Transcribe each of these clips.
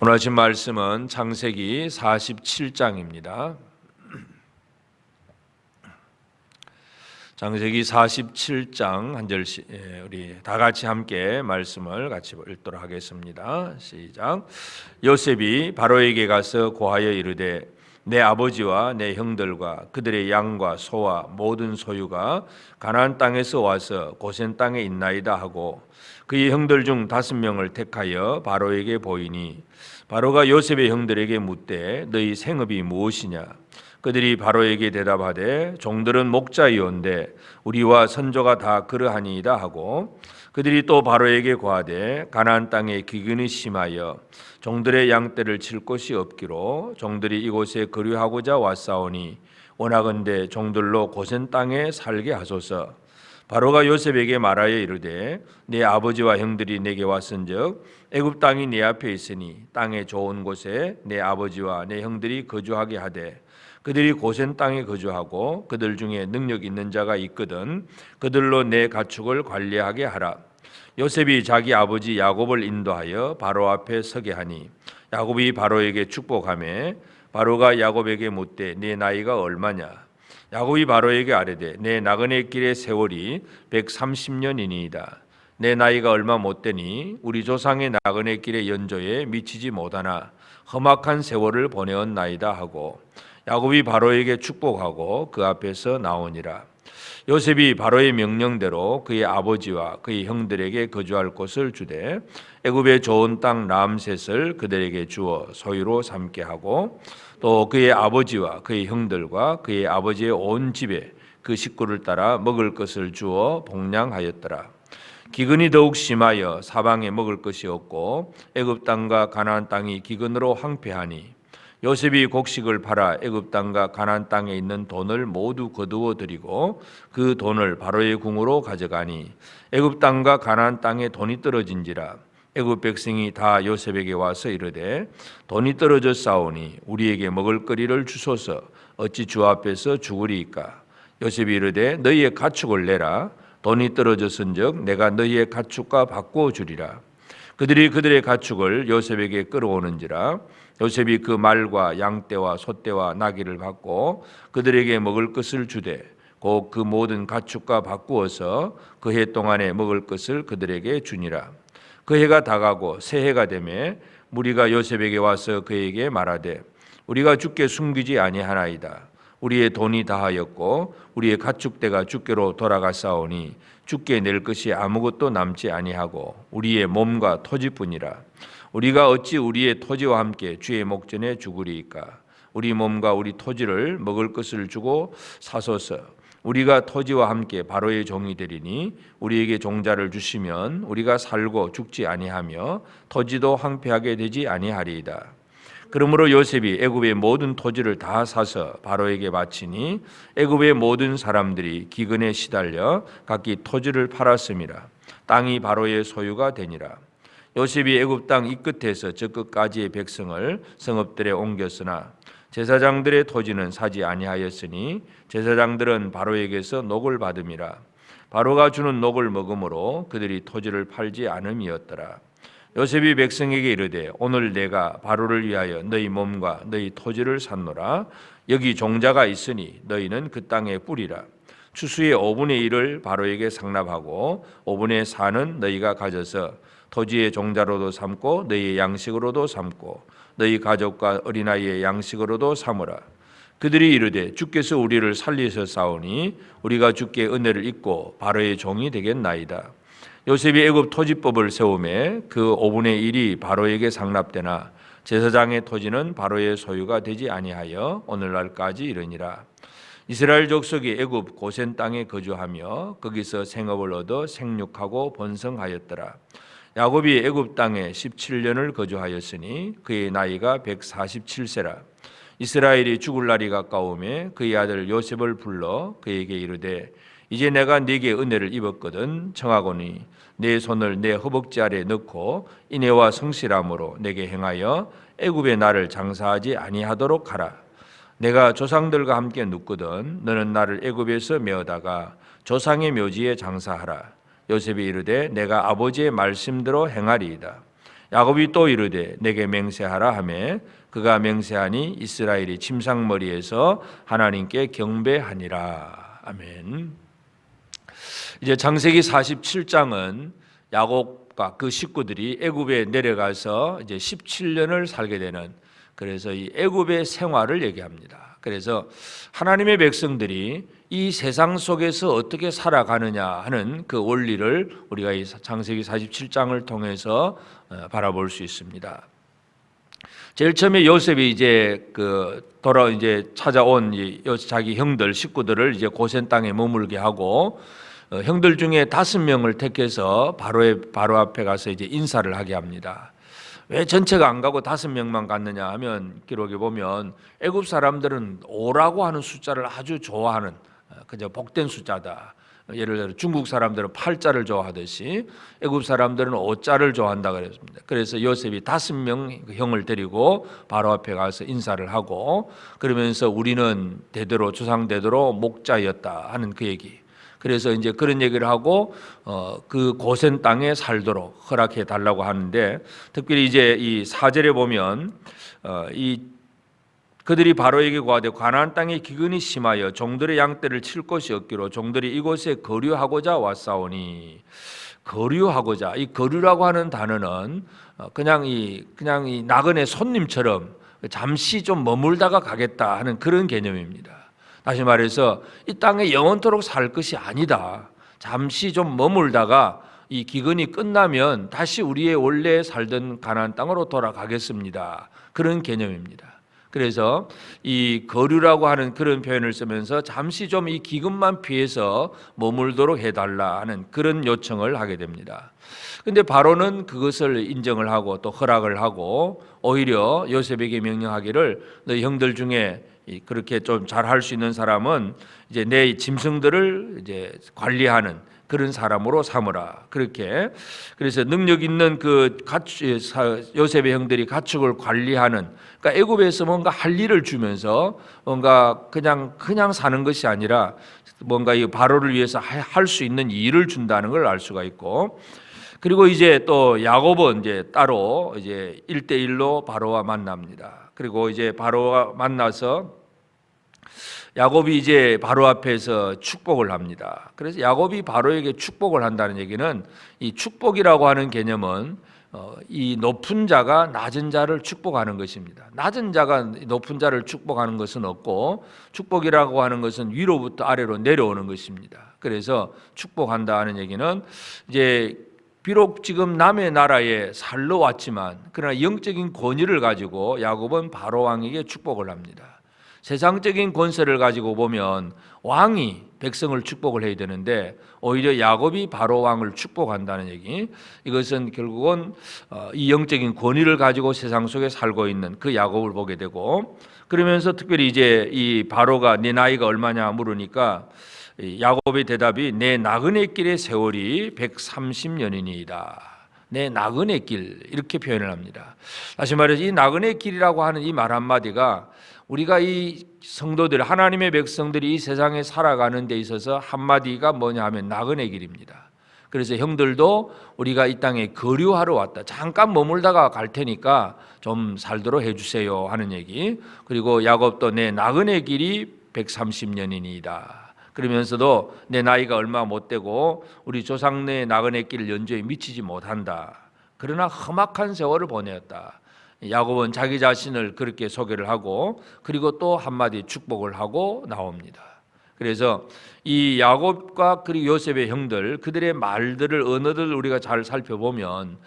오늘 아침 말씀은 창세기 47장입니다. 창세기 47장 한 절씩 우리 다 같이 함께 말씀을 같이 읽도록 하겠습니다. 시작. 요셉이 바로에게 가서 고하여 이르되 내 아버지와 내 형들과 그들의 양과 소와 모든 소유가 가나안 땅에서 와서 고센 땅에 있나이다 하고 그의 형들 중 5명을 택하여 바로에게 보이니 바로가 요셉의 형들에게 묻되 너희 생업이 무엇이냐? 그들이 바로에게 대답하되 종들은 목자이온데 우리와 선조가 다 그러하니이다 하고 그들이 또 바로에게 고하되 가나안 땅에 기근이 심하여 종들의 양떼를 칠 곳이 없기로 종들이 이곳에 거류하고자 왔사오니 원하건대 종들로 고센 땅에 살게 하소서. 바로가 요셉에게 말하여 이르되 네 아버지와 형들이 내게 왔은즉 애굽 땅이 네 앞에 있으니 땅의 좋은 곳에 내 아버지와 내 형들이 거주하게 하되 그들이 고센 땅에 거주하고 그들 중에 능력 있는 자가 있거든 그들로 내 가축을 관리하게 하라. 요셉이 자기 아버지 야곱을 인도하여 바로 앞에 서게 하니 야곱이 바로에게 축복하매 바로가 야곱에게 묻되 네 나이가 얼마냐? 야곱이 바로에게 아뢰되 내 나그네 길의 세월이 130년이니이다. 내 나이가 얼마 못 되니 우리 조상의 나그네 길의 연조에 미치지 못하나 험악한 세월을 보내었나이다 하고 야곱이 바로에게 축복하고 그 앞에서 나오니라. 요셉이 바로의 명령대로 그의 아버지와 그의 형들에게 거주할 곳을 주되 애굽의 좋은 땅 람셋을 그들에게 주어 소유로 삼게 하고 또 그의 아버지와 그의 형들과 그의 아버지의 온 집에 그 식구를 따라 먹을 것을 주어 복량하였더라. 기근이 더욱 심하여 사방에 먹을 것이 없고 애굽 땅과 가나안 땅이 기근으로 황폐하니 요셉이 곡식을 팔아 애굽 땅과 가나안 땅에 있는 돈을 모두 거두어 들이고 그 돈을 바로의 궁으로 가져가니 애굽 땅과 가나안 땅에 돈이 떨어진지라. 애굽 백성이 다 요셉에게 와서 이르되 돈이 떨어졌사오니 우리에게 먹을 거리를 주소서. 어찌 주 앞에서 죽으리이까? 요셉이 이르되 너희의 가축을 내라. 돈이 떨어졌은즉 내가 너희의 가축과 바꾸어 주리라. 그들이 그들의 가축을 요셉에게 끌어오는지라. 요셉이 그 말과 양떼와 소떼와 나귀를 받고 그들에게 먹을 것을 주되 곧 그 모든 가축과 바꾸어서 그 해 동안에 먹을 것을 그들에게 주니라. 그 해가 다가고 새 해가 되매 무리가 요셉에게 와서 그에게 말하되 우리가 주께 숨기지 아니하나이다. 우리의 돈이 다하였고 우리의 가축대가 주께로 돌아가사오니 주께 낼 것이 아무것도 남지 아니하고 우리의 몸과 토지뿐이라. 우리가 어찌 우리의 토지와 함께 주의 목전에 죽으리이까? 우리 몸과 우리 토지를 먹을 것을 주고 사소서. 우리가 토지와 함께 바로의 종이 되리니 우리에게 종자를 주시면 우리가 살고 죽지 아니하며 토지도 황폐하게 되지 아니하리이다. 그러므로 요셉이 애굽의 모든 토지를 다 사서 바로에게 바치니 애굽의 모든 사람들이 기근에 시달려 각기 토지를 팔았음이라. 땅이 바로의 소유가 되니라. 요셉이 애굽 땅 이 끝에서 저 끝까지의 백성을 성읍들에 옮겼으나 제사장들의 토지는 사지 아니하였으니 제사장들은 바로에게서 녹을 받음이라. 바로가 주는 녹을 먹음으로 그들이 토지를 팔지 않음이었더라. 요셉이 백성에게 이르되 오늘 내가 바로를 위하여 너희 몸과 너희 토지를 샀노라. 여기 종자가 있으니 너희는 그 땅에 뿌리라. 추수의 5분의 1을 바로에게 상납하고 5분의 4는 너희가 가져서 토지의 종자로도 삼고 너희의 양식으로도 삼고 너희 가족과 어린아이의 양식으로도 삼으라. 그들이 이르되 주께서 우리를 살리셨사오니 우리가 주께 은혜를 입고 바로의 종이 되겠나이다. 요셉이 애굽 토지법을 세우매 그 5분의 1이 바로에게 상납되나 제사장의 토지는 바로의 소유가 되지 아니하여 오늘날까지 이르니라. 이스라엘 족속이 애굽 고센 땅에 거주하며 거기서 생업을 얻어 생육하고 번성하였더라. 야곱이 애굽 땅에 17년을 거주하였으니 그의 나이가 147세라. 이스라엘이 죽을 날이 가까우매 그의 아들 요셉을 불러 그에게 이르되 이제 내가 네게 은혜를 입었거든 청하거니 내 손을 내 허벅지 아래 넣고 인애와 성실함으로 내게 행하여 애굽에 나를 장사하지 아니하도록 하라. 내가 조상들과 함께 눕거든 너는 나를 애굽에서 메어다가 조상의 묘지에 장사하라. 요셉이 이르되 내가 아버지의 말씀대로 행하리이다. 야곱이 또 이르되 내게 맹세하라 하매 그가 맹세하니 이스라엘이 침상머리에서 하나님께 경배하니라. 아멘. 이제 창세기 47장은 야곱과 그 식구들이 애굽에 내려가서 이제 17년을 살게 되는, 그래서 이 애굽의 생활을 얘기합니다. 그래서 하나님의 백성들이 이 세상 속에서 어떻게 살아가느냐 하는 그 원리를 우리가 이 창세기 47장을 통해서 바라볼 수 있습니다. 제일 처음에 요셉이 이제 이제 찾아온 자기 형들 식구들을 이제 고센 땅에 머물게 하고 형들 중에 5명을 택해서 바로 앞에 가서 이제 인사를 하게 합니다. 왜 전체가 안 가고 5명만 갔느냐 하면 기록에 보면 애굽 사람들은 5라고 하는 숫자를 아주 좋아하는, 그저 복된 숫자다. 예를 들어 중국 사람들은 8자를 좋아하듯이 애굽 사람들은 5자를 좋아한다 그랬습니다. 그래서 요셉이 5명 형을 데리고 바로 앞에 가서 인사를 하고 그러면서 우리는 대대로 조상 대대로 목자였다 하는 그 얘기. 그래서 이제 그런 얘기를 하고 그 고센 땅에 살도록 허락해 달라고 하는데, 특별히 이제 이 4절에 보면 그들이 바로에게 고하되 가나안 땅에 기근이 심하여 종들의 양떼를 칠 곳이 없기로 종들이 이곳에 거류하고자 왔사오니. 거류하고자, 이 거류라고 하는 단어는 그냥 이 나그네 손님처럼 잠시 좀 머물다가 가겠다 하는 그런 개념입니다. 다시 말해서 이 땅에 영원토록 살 것이 아니다. 잠시 좀 머물다가 이 기근이 끝나면 다시 우리의 원래 살던 가나안 땅으로 돌아가겠습니다. 그런 개념입니다. 그래서 이 거류라고 하는 그런 표현을 쓰면서 잠시 좀 이 기근만 피해서 머물도록 해달라 하는 그런 요청을 하게 됩니다. 그런데 바로는 그것을 인정을 하고 또 허락을 하고 오히려 요셉에게 명령하기를 너희 형들 중에 그렇게 좀 잘할 수 있는 사람은 이제 내 짐승들을 이제 관리하는 그런 사람으로 삼으라. 그렇게, 그래서 능력 있는 요셉의 형들이 가축을 관리하는, 그러니까 애굽에서 뭔가 할 일을 주면서 뭔가 그냥 사는 것이 아니라 뭔가 이 바로를 위해서 할 수 있는 일을 준다는 걸 알 수가 있고, 그리고 이제 또 야곱은 이제 따로 이제 1대1로 바로와 만납니다. 그리고 이제 바로와 만나서 야곱이 이제 바로 앞에서 축복을 합니다. 그래서 야곱이 바로에게 축복을 한다는 얘기는, 이 축복이라고 하는 개념은 이 높은 자가 낮은 자를 축복하는 것입니다. 낮은 자가 높은 자를 축복하는 것은 없고, 축복이라고 하는 것은 위로부터 아래로 내려오는 것입니다. 그래서 축복한다 하는 얘기는 이제 비록 지금 남의 나라에 살러 왔지만 그러나 영적인 권위를 가지고 야곱은 바로 왕에게 축복을 합니다. 세상적인 권세를 가지고 보면 왕이 백성을 축복을 해야 되는데 오히려 야곱이 바로 왕을 축복한다는 얘기, 이것은 결국은 이 영적인 권위를 가지고 세상 속에 살고 있는 그 야곱을 보게 되고, 그러면서 특별히 이제 이 바로가 네 나이가 얼마냐 물으니까 야곱의 대답이 내 나그네 길의 세월이 130년이니이다. 내 나그네 길, 이렇게 표현을 합니다. 다시 말해서 이 나그네 길이라고 하는 이 말 한마디가 우리가 이 성도들, 하나님의 백성들이 이 세상에 살아가는 데 있어서 한마디가 뭐냐 하면 나그네 길입니다. 그래서 형들도 우리가 이 땅에 거류하러 왔다, 잠깐 머물다가 갈 테니까 좀 살도록 해주세요 하는 얘기. 그리고 야곱도 내 나그네 길이 130년이니이다. 그러면서도 내 나이가 얼마 못 되고 우리 조상네 나그네 길 연주에 미치지 못한다. 그러나 험악한 세월을 보내었다. 야곱은 자기 자신을 그렇게 소개를 하고 그리고 또 한마디 축복을 하고 나옵니다. 그래서 이 야곱과 그리고 요셉의 형들, 그들의 말들을, 언어들을 우리가 잘 살펴보면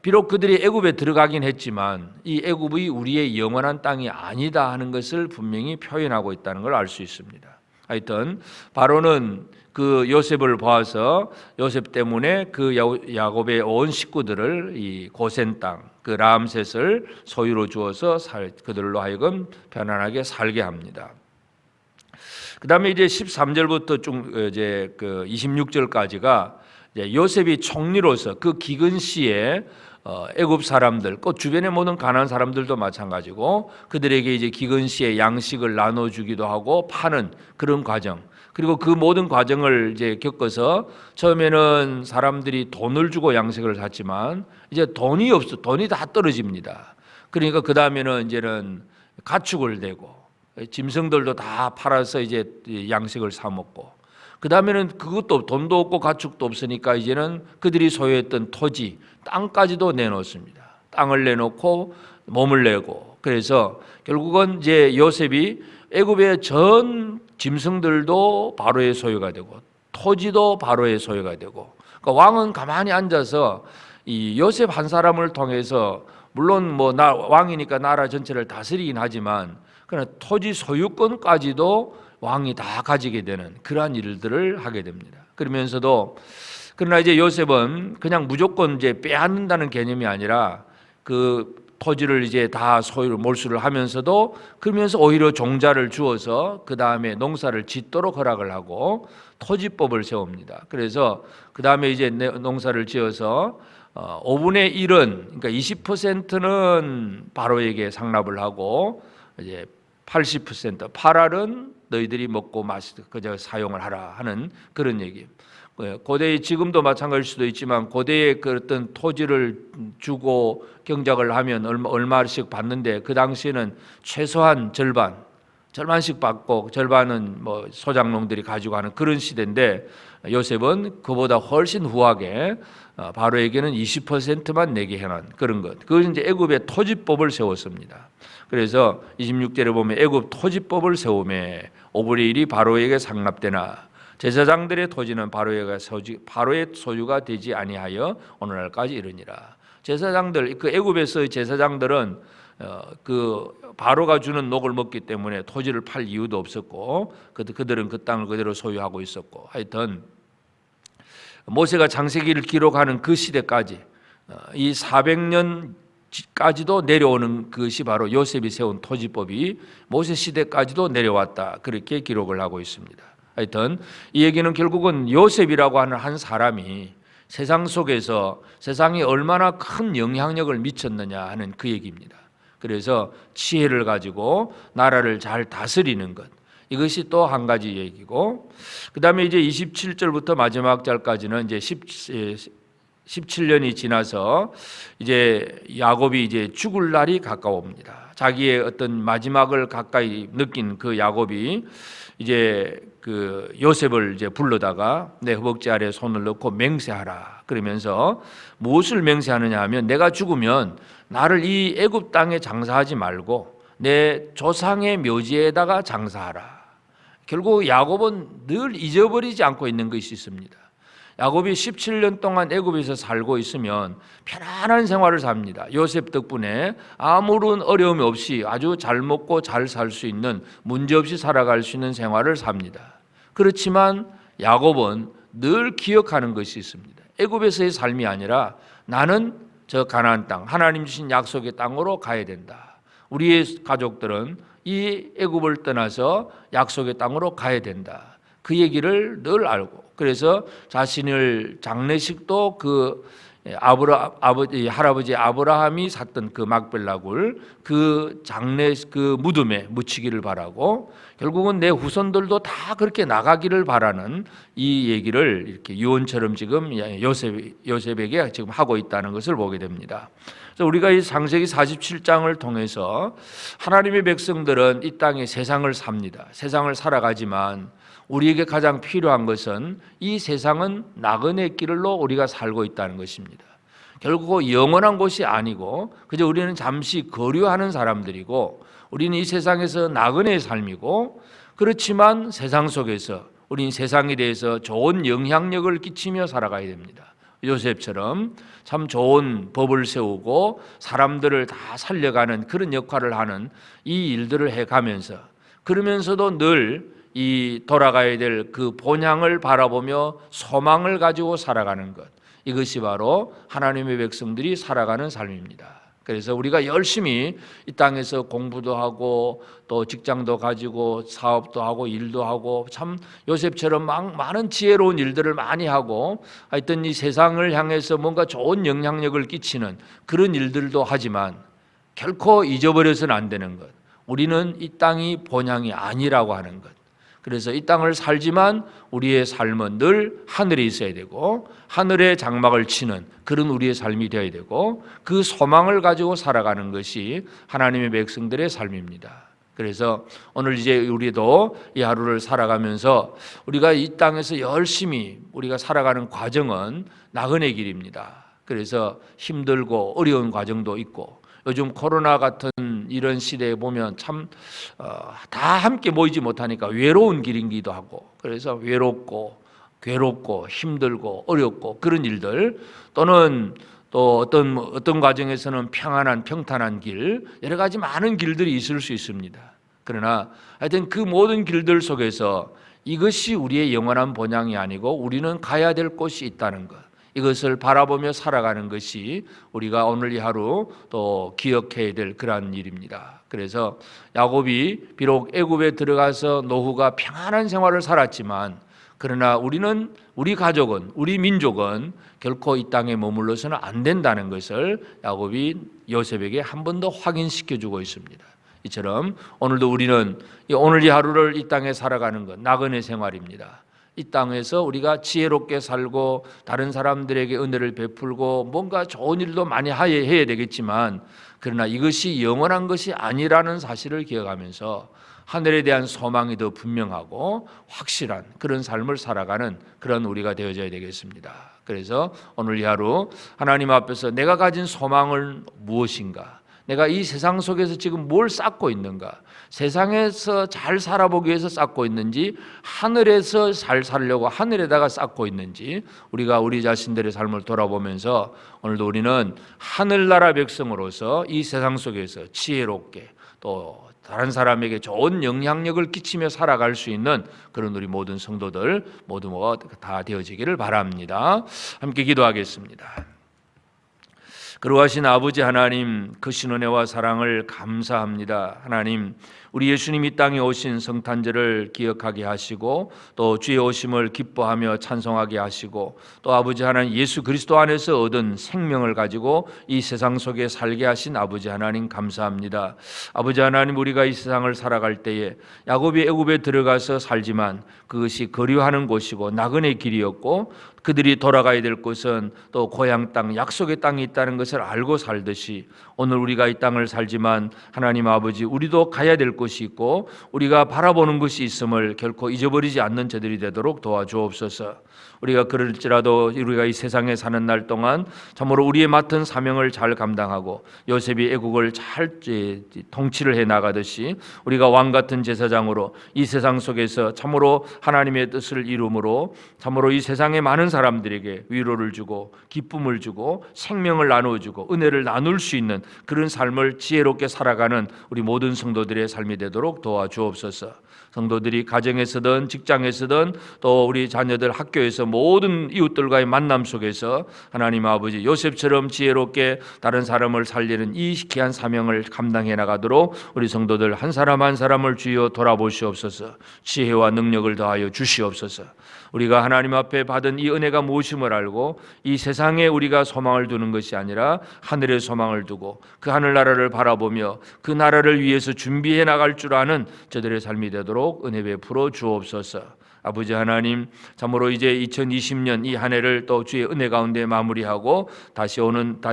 비록 그들이 애굽에 들어가긴 했지만 이 애굽이 우리의 영원한 땅이 아니다 하는 것을 분명히 표현하고 있다는 걸 알 수 있습니다. 하여튼 바로는 그 요셉을 보아서 요셉 때문에 그 야곱의 온 식구들을 이 고센 땅, 그 라암셋을 소유로 주어서 그들로 하여금 편안하게 살게 합니다. 그다음에 이제 13절부터 이제 그 26절까지가 이제 요셉이 총리로서 그 기근 시에 애굽 사람들, 그 주변의 모든 가나안 사람들도 마찬가지고 그들에게 이제 기근 시에 양식을 나눠주기도 하고 파는 그런 과정. 그리고 그 모든 과정을 이제 겪어서 처음에는 사람들이 돈을 주고 양식을 샀지만 이제 돈이 없어, 돈이 다 떨어집니다. 그러니까 그 다음에는 이제는 가축을 대고 짐승들도 다 팔아서 이제 양식을 사 먹고, 그 다음에는 그것도 돈도 없고 가축도 없으니까 이제는 그들이 소유했던 토지, 땅까지도 내놓습니다. 땅을 내놓고 몸을 내고, 그래서 결국은 이제 요셉이 애굽의 전 짐승들도 바로의 소유가 되고 토지도 바로의 소유가 되고, 그러니까 왕은 가만히 앉아서 이 요셉 한 사람을 통해서 물론 뭐 왕이니까 나라 전체를 다스리긴 하지만 그러나 토지 소유권까지도 왕이 다 가지게 되는 그러한 일들을 하게 됩니다. 그러면서도 그러나 이제 요셉은 그냥 무조건 이제 빼앗는다는 개념이 아니라 그 토지를 이제 다 소유를 몰수를 하면서도 그러면서 오히려 종자를 주어서 그 다음에 농사를 짓도록 허락을 하고 토지법을 세웁니다. 그래서 그 다음에 이제 농사를 지어서 5분의 1은 그러니까 20%는 바로에게 상납을 하고 이제 80% 8알은 너희들이 먹고 마시고 그저 사용을 하라 하는 그런 얘기. 고대의 지금도 마찬가지일 수도 있지만 고대의 그 어떤 토지를 주고 경작을 하면 얼마씩 받는데 그 당시에는 최소한 절반씩 받고 절반은 뭐 소작농들이 가지고 하는 그런 시대인데 요셉은 그보다 훨씬 후하게 바로에게는 20%만 내게 해놓은 그런 것. 그것은 이제 애굽의 토지법을 세웠습니다. 그래서 26절에 보면 애굽 토지법을 세우매 5분의 1이 바로에게 상납되나 제사장들의 토지는 바로의 소유가 되지 아니하여 오늘날까지 이르니라. 제사장들, 그 애굽에서의 제사장들은 그 바로가 주는 녹을 먹기 때문에 토지를 팔 이유도 없었고 그들은 그 땅을 그대로 소유하고 있었고, 하여튼 모세가 창세기를 기록하는 그 시대까지 이 400년까지도 내려오는 것이 바로 요셉이 세운 토지법이 모세 시대까지도 내려왔다, 그렇게 기록을 하고 있습니다. 하여튼 이 얘기는 결국은 요셉이라고 하는 한 사람이 세상 속에서 세상에 얼마나 큰 영향력을 미쳤느냐 하는 그 얘기입니다. 그래서 지혜를 가지고 나라를 잘 다스리는 것, 이것이 또 한 가지 얘기고, 그 다음에 이제 27절부터 마지막 절까지는 이제 17년이 지나서 이제 야곱이 이제 죽을 날이 가까웁니다. 자기의 어떤 마지막을 가까이 느낀 그 야곱이 이제 그 요셉을 이제 불러다가 내 허벅지 아래 손을 넣고 맹세하라 그러면서 무엇을 맹세하느냐 하면 내가 죽으면 나를 이 애굽 땅에 장사하지 말고 내 조상의 묘지에다가 장사하라. 결국 야곱은 늘 잊어버리지 않고 있는 것이 있습니다. 야곱이 17년 동안 애굽에서 살고 있으면 편안한 생활을 삽니다. 요셉 덕분에 아무런 어려움이 없이 아주 잘 먹고 잘 살 수 있는, 문제없이 살아갈 수 있는 생활을 삽니다. 그렇지만 야곱은 늘 기억하는 것이 있습니다. 애굽에서의 삶이 아니라 나는 저 가나안 땅, 하나님 주신 약속의 땅으로 가야 된다. 우리의 가족들은 이 애굽을 떠나서 약속의 땅으로 가야 된다. 그 얘기를 늘 알고, 그래서 자신을 장례식도 그 할아버지 아브라함이 샀던 그 막벨라굴 그 장례 그 무덤에 묻히기를 바라고, 결국은 내 후손들도 다 그렇게 나가기를 바라는 이 얘기를 이렇게 유언처럼 지금 요셉에게 지금 하고 있다는 것을 보게 됩니다. 그래서 우리가 이 창세기 47장을 통해서 하나님의 백성들은 이 땅에 세상을 삽니다. 세상을 살아가지만 우리에게 가장 필요한 것은 이 세상은 나그네 길로 우리가 살고 있다는 것입니다. 결국 영원한 곳이 아니고 그저 우리는 잠시 거류하는 사람들이고, 우리는 이 세상에서 나그네의 삶이고, 그렇지만 세상 속에서 우리는 세상에 대해서 좋은 영향력을 끼치며 살아가야 됩니다. 요셉처럼 참 좋은 법을 세우고 사람들을 다 살려가는 그런 역할을 하는 이 일들을 해가면서, 그러면서도 늘 이 돌아가야 될 그 본향을 바라보며 소망을 가지고 살아가는 것, 이것이 바로 하나님의 백성들이 살아가는 삶입니다. 그래서 우리가 열심히 이 땅에서 공부도 하고 또 직장도 가지고 사업도 하고 일도 하고 참 요셉처럼 많은 지혜로운 일들을 많이 하고 하여튼 이 세상을 향해서 뭔가 좋은 영향력을 끼치는 그런 일들도 하지만 결코 잊어버려서는 안 되는 것, 우리는 이 땅이 본향이 아니라고 하는 것, 그래서 이 땅을 살지만 우리의 삶은 늘 하늘에 있어야 되고 하늘의 장막을 치는 그런 우리의 삶이 되어야 되고 그 소망을 가지고 살아가는 것이 하나님의 백성들의 삶입니다. 그래서 오늘 이제 우리도 이 하루를 살아가면서 우리가 이 땅에서 열심히 우리가 살아가는 과정은 나그네 길입니다. 그래서 힘들고 어려운 과정도 있고 요즘 코로나 같은 이런 시대에 보면 참 다 함께 모이지 못하니까 외로운 길이기도 하고 그래서 외롭고 괴롭고 힘들고 어렵고 그런 일들 또는 또 어떤 과정에서는 평안한 평탄한 길 여러 가지 많은 길들이 있을 수 있습니다. 그러나 하여튼 그 모든 길들 속에서 이것이 우리의 영원한 본향이 아니고 우리는 가야 될 곳이 있다는 것 이것을 바라보며 살아가는 것이 우리가 오늘 이 하루 또 기억해야 될 그러한 일입니다. 그래서 야곱이 비록 애굽에 들어가서 노후가 평안한 생활을 살았지만 그러나 우리 가족은 우리 민족은 결코 이 땅에 머물러서는 안 된다는 것을 야곱이 요셉에게 한 번 더 확인시켜주고 있습니다. 이처럼 오늘도 우리는 오늘 이 하루를 이 땅에 살아가는 것 나그네 생활입니다. 이 땅에서 우리가 지혜롭게 살고 다른 사람들에게 은혜를 베풀고 뭔가 좋은 일도 많이 해야 되겠지만 그러나 이것이 영원한 것이 아니라는 사실을 기억하면서 하늘에 대한 소망이 더 분명하고 확실한 그런 삶을 살아가는 그런 우리가 되어져야 되겠습니다. 그래서 오늘 이 하루 하나님 앞에서 내가 가진 소망은 무엇인가? 내가 이 세상 속에서 지금 뭘 쌓고 있는가? 세상에서 잘 살아보기 위해서 쌓고 있는지 하늘에서 잘 살려고 하늘에다가 쌓고 있는지 우리가 우리 자신들의 삶을 돌아보면서 오늘도 우리는 하늘나라 백성으로서 이 세상 속에서 지혜롭게 또 다른 사람에게 좋은 영향력을 끼치며 살아갈 수 있는 그런 우리 모든 성도들 모두 다 되어지기를 바랍니다. 함께 기도하겠습니다. 그러하신 아버지 하나님 크신 은혜와 사랑을 감사합니다. 하나님 우리 예수님 이 땅에 오신 성탄절을 기억하게 하시고 또 주의 오심을 기뻐하며 찬송하게 하시고 또 아버지 하나님 예수 그리스도 안에서 얻은 생명을 가지고 이 세상 속에 살게 하신 아버지 하나님 감사합니다. 아버지 하나님 우리가 이 세상을 살아갈 때에 야곱이 애굽에 들어가서 살지만 그것이 거류하는 곳이고 나그네 길이었고 그들이 돌아가야 될 곳은 또 고향 땅 약속의 땅이 있다는 것을 알고 살듯이 오늘 우리가 이 땅을 살지만 하나님 아버지 우리도 가야 될 곳이 있고 우리가 바라보는 것이 있음을 결코 잊어버리지 않는 저들이 되도록 도와주옵소서. 우리가 그럴지라도 우리가 이 세상에 사는 날 동안 참으로 우리의 맡은 사명을 잘 감당하고 요셉이 애국을 잘 통치를 해 나가듯이 우리가 왕 같은 제사장으로 이 세상 속에서 참으로 하나님의 뜻을 이루므로 참으로 이 세상의 많은 사람들에게 위로를 주고 기쁨을 주고 생명을 나누어주고 은혜를 나눌 수 있는 그런 삶을 지혜롭게 살아가는 우리 모든 성도들의 삶이 되도록 도와주옵소서. 성도들이 가정에서든 직장에서든 또 우리 자녀들 학교에서 모든 이웃들과의 만남 속에서 하나님 아버지 요셉처럼 지혜롭게 다른 사람을 살리는 이 귀한 사명을 감당해 나가도록 우리 성도들 한 사람 한 사람을 주여 돌아보시옵소서. 지혜와 능력을 더하여 주시옵소서. 우리가 하나님 앞에 받은 이 은혜가 무엇임을 알고 이 세상에 우리가 소망을 두는 것이 아니라 하늘에 소망을 두고 그 하늘나라를 바라보며 그 나라를 위해서 준비해 나갈 줄 아는 저들의 삶이 되도록 은혜 베풀어 주옵소서. 아버지 하나님 참으로 이제 2020년 이 한 해를 또 주의 은혜 가운데 마무리하고 다시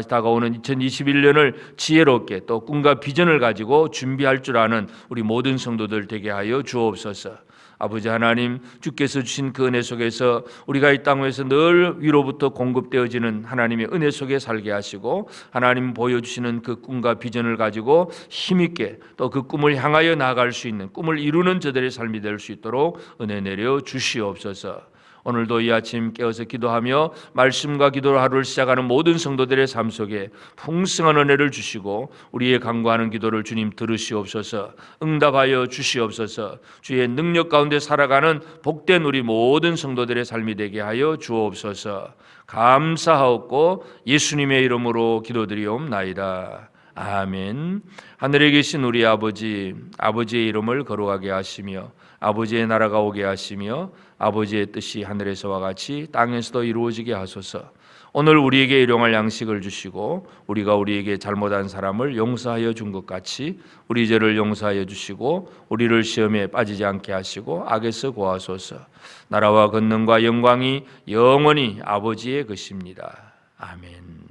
다가오는 2021년을 지혜롭게 또 꿈과 비전을 가지고 준비할 줄 아는 우리 모든 성도들 되게 하여 주옵소서. 아버지 하나님 주께서 주신 그 은혜 속에서 우리가 이 땅에서 늘 위로부터 공급되어지는 하나님의 은혜 속에 살게 하시고 하나님 보여주시는 그 꿈과 비전을 가지고 힘있게 또 그 꿈을 향하여 나아갈 수 있는 꿈을 이루는 저들의 삶이 될 수 있도록 은혜 내려 주시옵소서. 오늘도 이 아침 깨어서 기도하며 말씀과 기도로 하루를 시작하는 모든 성도들의 삶 속에 풍성한 은혜를 주시고 우리의 간구하는 기도를 주님 들으시옵소서. 응답하여 주시옵소서. 주의 능력 가운데 살아가는 복된 우리 모든 성도들의 삶이 되게 하여 주옵소서. 감사하옵고 예수님의 이름으로 기도드리옵나이다. 아멘. 하늘에 계신 우리 아버지, 아버지의 이름을 거룩하게 하시며 아버지의 나라가 오게 하시며 아버지의 뜻이 하늘에서와 같이 땅에서도 이루어지게 하소서. 오늘 우리에게 일용할 양식을 주시고 우리가 우리에게 잘못한 사람을 용서하여 준 것 같이 우리 죄를 용서하여 주시고 우리를 시험에 빠지지 않게 하시고 악에서 구하소서. 나라와 권능과 영광이 영원히 아버지의 것입니다. 아멘.